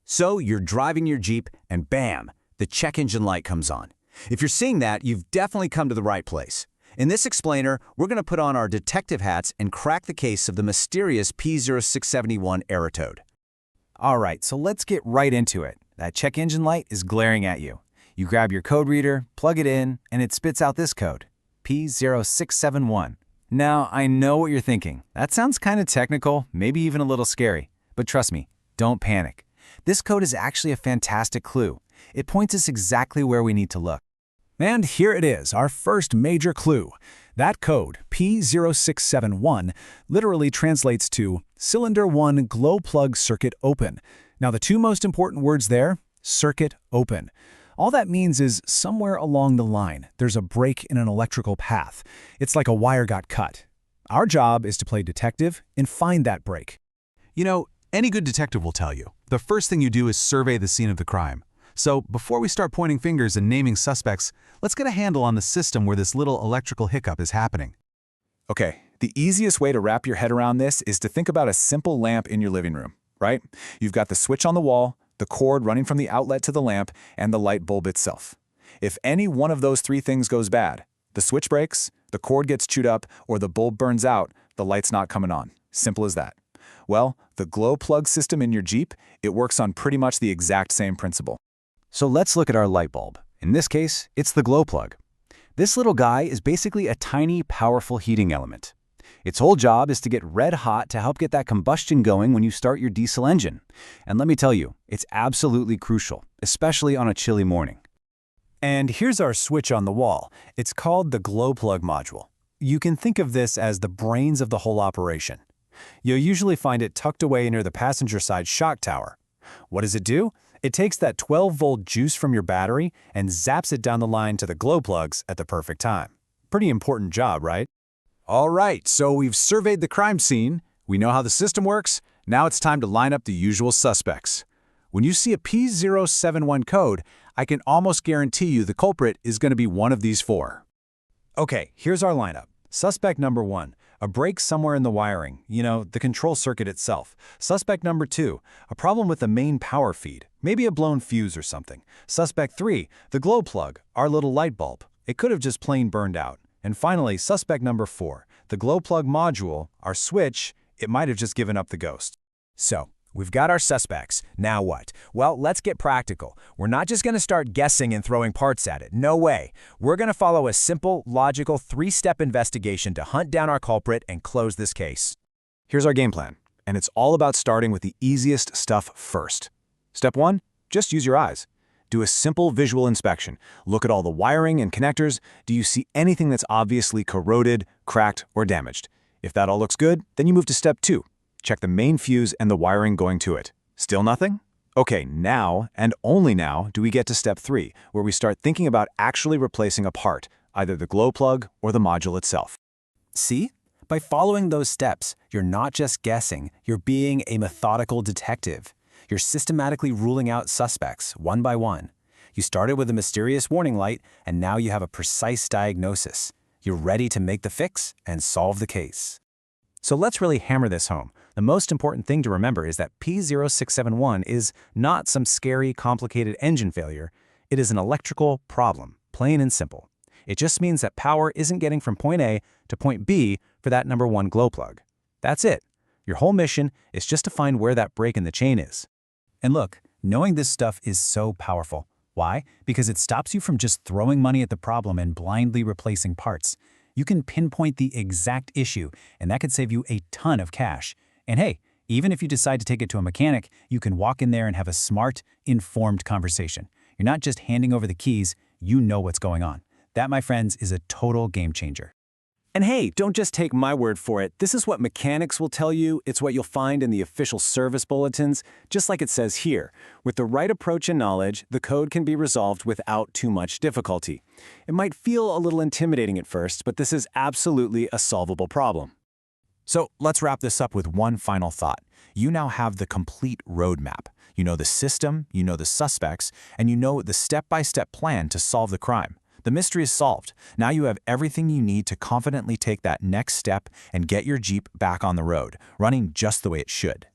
So you're driving your Jeep and bam, the check engine light comes on. If you're seeing that, you've definitely come to the right place. In this explainer, we're going to put on our detective hats and crack the case of the mysterious P0671 error code. All right, so let's get right into it. That check engine light is glaring at you. You grab your code reader, plug it in, and it spits out this code, P0671. Now, I know what you're thinking. That sounds kind of technical, maybe even a little scary. But trust me, don't panic. This code is actually a fantastic clue. It points us exactly where we need to look. And here it is, our first major clue. That code, P0671, literally translates to Cylinder 1 Glow Plug Circuit Open. Now, the two most important words there, circuit open. All that means is somewhere along the line, there's a break in an electrical path. It's like a wire got cut. Our job is to play detective and find that break. You know, any good detective will tell you, the first thing you do is survey the scene of the crime. So before we start pointing fingers and naming suspects, let's get a handle on the system where this little electrical hiccup is happening. Okay, the easiest way to wrap your head around this is to think about a simple lamp in your living room, right? You've got the switch on the wall, the cord running from the outlet to the lamp, and the light bulb itself. If any one of those three things goes bad, the switch breaks, the cord gets chewed up, or the bulb burns out, the light's not coming on. Simple as that. Well, the glow plug system in your Jeep, it works on pretty much the exact same principle. So let's look at our light bulb. In this case, it's the glow plug. This little guy is basically a tiny, powerful heating element. Its whole job is to get red hot to help get that combustion going when you start your diesel engine. And let me tell you, it's absolutely crucial, especially on a chilly morning. And here's our switch on the wall. It's called the glow plug module. You can think of this as the brains of the whole operation. You'll usually find it tucked away near the passenger side shock tower. What does it do? It takes that 12-volt juice from your battery and zaps it down the line to the glow plugs at the perfect time. Pretty important job, right? All right, so we've surveyed the crime scene, we know how the system works, now it's time to line up the usual suspects. When you see a P071 code, I can almost guarantee you the culprit is going to be one of these four. Okay, here's our lineup. Suspect number 1, a break somewhere in the wiring, the control circuit itself. Suspect number 2, a problem with the main power feed, maybe a blown fuse or something. Suspect 3, the glow plug, our little light bulb. It could have just plain burned out. And finally, suspect number 4, the glow plug module, our switch, it might have just given up the ghost. So, we've got our suspects. Now what? Well, let's get practical. We're not just going to start guessing and throwing parts at it. No way. We're going to follow a simple, logical, 3-step investigation to hunt down our culprit and close this case. Here's our game plan, and it's all about starting with the easiest stuff first. Step 1, just use your eyes. Do a simple visual inspection. Look at all the wiring and connectors. Do you see anything that's obviously corroded, cracked, or damaged? If that all looks good, then you move to step 2. Check the main fuse and the wiring going to it. Still nothing? Okay, now, and only now, do we get to step 3, where we start thinking about actually replacing a part, either the glow plug or the module itself. See? By following those steps, you're not just guessing, you're being a methodical detective. You're systematically ruling out suspects, one by one. You started with a mysterious warning light, and now you have a precise diagnosis. You're ready to make the fix and solve the case. So let's really hammer this home. The most important thing to remember is that P0671 is not some scary, complicated engine failure. It is an electrical problem, plain and simple. It just means that power isn't getting from point A to point B for that number 1 glow plug. That's it. Your whole mission is just to find where that break in the chain is. And look, knowing this stuff is so powerful. Why? Because it stops you from just throwing money at the problem and blindly replacing parts. You can pinpoint the exact issue, and that could save you a ton of cash. And hey, even if you decide to take it to a mechanic, you can walk in there and have a smart, informed conversation. You're not just handing over the keys, you know what's going on. That, my friends, is a total game changer. And hey, don't just take my word for it. This is what mechanics will tell you. It's what you'll find in the official service bulletins, just like it says here. With the right approach and knowledge, the code can be resolved without too much difficulty. It might feel a little intimidating at first, but this is absolutely a solvable problem. So let's wrap this up with one final thought. You now have the complete roadmap. You know the system, you know the suspects, and you know the step-by-step plan to solve the crime. The mystery is solved. Now you have everything you need to confidently take that next step and get your Jeep back on the road, running just the way it should.